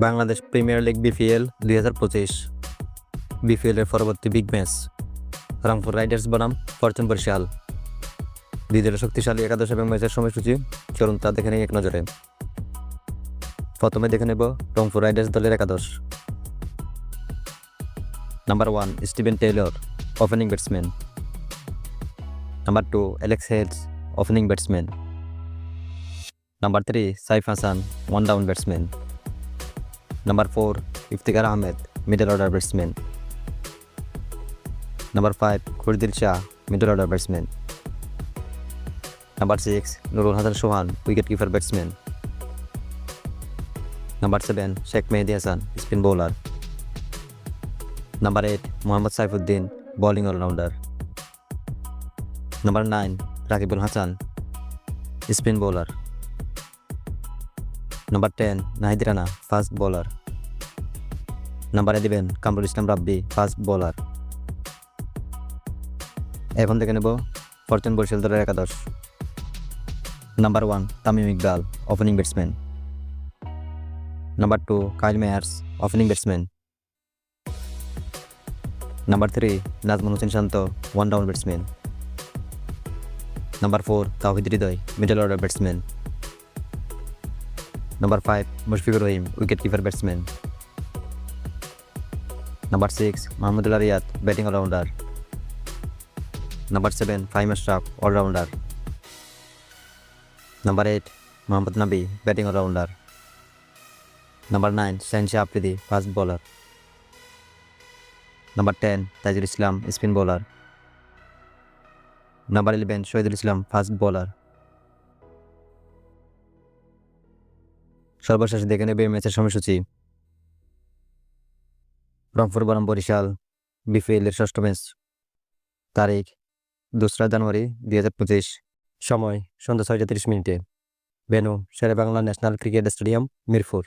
Bangladesh premier league BPL 2025 BPL এর পরবর্তী big match Rangpur Riders বনাম ফরচুন বরিশাল। দুই দলের শক্তিশালী একাদশ এবং ম্যাচের সময়সূচি চলুন তা দেখে নেই এক নজরে। প্রথমে দেখে নেব রংপুর রাইডার্স দলের একাদশ। Number 1 Steven Taylor, opening batsman. Number 2 Alex Hales, opening batsman. Number 3 Saif Hasan, one down batsman. Number 4 Iftikhar Ahmed, middle order batsman. Number 5 Khushdil Shah, middle order batsman. Number 6 Nurul Hasan Sohan, wicket keeper batsman. Number 7 Sheikh Mehedi Hasan, spin bowler. Number 8 Mohammad Saifuddin, bowling allrounder. Number 9 Rakibul Hasan, spin bowler. Number 10 Nahid Rana, fast bowler. Number 11 Kamrul Islam Rabbi, fast bowler. এখন দেখে নেব fortune Barishal দলের একাদশ। Number 1 Tamim Iqbal, opening batsman. Number 2 Kyle Mayers, opening batsman. Number 3 Najmul Hossain Shanto, one down batsman. Number 4 Towhid Hridoy, middle order batsman. Number 5 Mushfiqur Rahim, wicket keeper batsman. Number 6 Mahmudullah Riyad, batting allrounder. Number 7 Faheem Ashraf, allrounder. Number 8 Mohammad Nabi, batting allrounder. Number 9 Shaheen Afridi, fast bowler. Number 10 Taijul ইসলাম, spin bowler. Number 11 Shahidul Islam, fast bowler. সর্বশেষ দেখে নেবে ম্যাচের সময়সূচি। রংপুর বনাম Barishal BPL এর ষষ্ঠ match, তারিখ 2 জানুয়ারি 2025, সময় সন্ধ্যা 6:30 মিনিটে। Venue Sher-e-Bangla national cricket stadium, Mirpur.